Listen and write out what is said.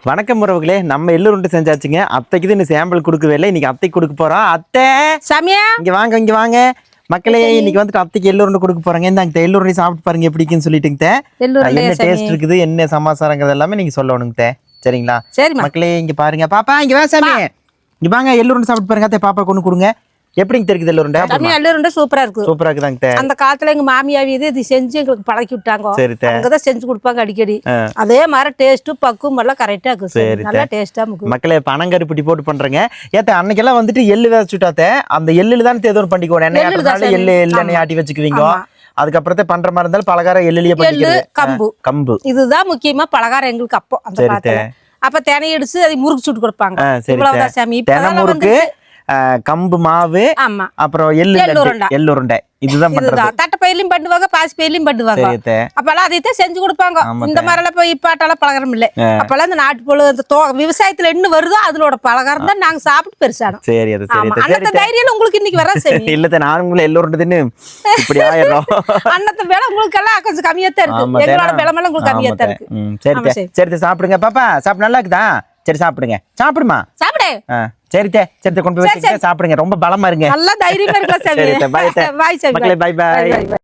வணக்கம் உறவுகளே, நம்ம எள்ளுருண்டை செஞ்சாச்சுங்க. அத்தைக்கு இன்னும் சாம்பிள் கொடுக்கவே இல்லை. இன்னைக்கு அத்தைக்கு கொடுக்க போறோம். அத்தை சாமியா இங்க வாங்க மக்களே. இன்னைக்கு வந்துட்டு அத்தைக்கு எள்ளுருண்டை கொடுக்க போறாங்க. இந்த எள்ளுருண்டை சாப்பிட்டு பாருங்க எப்படி இருக்குன்னு சொல்லிட்டுங்க. என்ன டேஸ்ட் இருக்குது, என்ன சமாச்சாரங்கிறது எல்லாமே நீங்க சொல்லணுங்க. சரிங்களா? சரி மக்களே, இங்க பாருங்க. பாப்பா இங்க வா சாமி. இங்க வாங்க, எள்ளுருண்டை சாப்பிட்டு பாருங்க. அத்தை பாப்பா கொண்டு கொடுங்க. எப்படிங்க தெரியுது எள்ளுருண்டை? எள்ளுருண்டை சூப்பரா இருக்கு. சூப்பரா இருக்குதாங்க. அந்த காலத்துல எங்க மாமியாவி இது செஞ்சு எங்களுக்கு பழக்கி விட்டாங்க. அங்கதான் செஞ்சு கொடுப்பாங்க அடிக்கடி. அதே மாதிரி டேஸ்ட் பக்குவம் எல்லாம் கரெக்டா இருக்கு. நல்லா டேஸ்டா இருக்கு. மக்களே, பனங்கருப்பட்டி போட்டு பண்றேங்க. ஏத்த அன்னைக்கெல்லாம் வந்துட்டு எள்ளு விதைச்சுட்டாத்த அந்த எள்ளுல தான் ஏதோ பண்ணிக்குவோம். எண்ணெய் ஆட்டி வச்சுக்குவீங்க. அதுக்கப்புறத்தை பண்ற மாதிரி இருந்தாலும் பலகாரம் எள்ளுலயே பண்ணிக்கிறது. கம்பு இதுதான் முக்கியமா பலகாரம் எங்களுக்கு. அப்போ அந்த காலத்துல அப்ப தினை அடிச்சு அதை முறுக்கு சுட்டு கொடுப்பாங்க. இவ்வளவுதான் சாமி. முறுக்கு, கம்பு மாவு, அப்புறம் எள்ளுருண்டை இதுதான் பண்றது. தட்டை பயிலையும் பண்ணுவாங்க, பாசி பயிலையும் பண்ணுவாங்க. அப்பெல்லாம் அதைத்தான் செஞ்சு கொடுப்பாங்க. இந்த மாதிரி எல்லாம் போய் இப்பாட்டெல்லாம் பலகாரம் இல்ல. அப்பெல்லாம் இந்த நாட்டு பொருள் இந்த விவசாயத்துல என்ன வருதோ அதோட பலகாரம் தான் நாங்க சாப்பிட்டு பெருசானோம். சரி, அது சரி. அந்த தைரியம் உங்களுக்கு இன்னைக்கு வர சரி இல்ல, நானும் எள்ளுருண்டை தின்னு இப்படி ஆயிடும். அன்னத்து விலை உங்களுக்கு எல்லாம் கொஞ்சம் கம்மியா தான் இருக்கு. எங்களோட விலை எல்லாம் உங்களுக்கு கம்மியா தான் இருக்கு. சரி சரி, சாப்பிடுங்க பாப்பா. சாப்பிட நல்லா இருக்குதா? சரி சாப்பிடுங்க. சாப்பிடுமா? சாப்பிடு. சரித்தே, கொண்டு போய் சாப்பிடுங்க. ரொம்ப பலமா இருங்க. நல்லா தைரியமா இருக்கலாம். Bye by.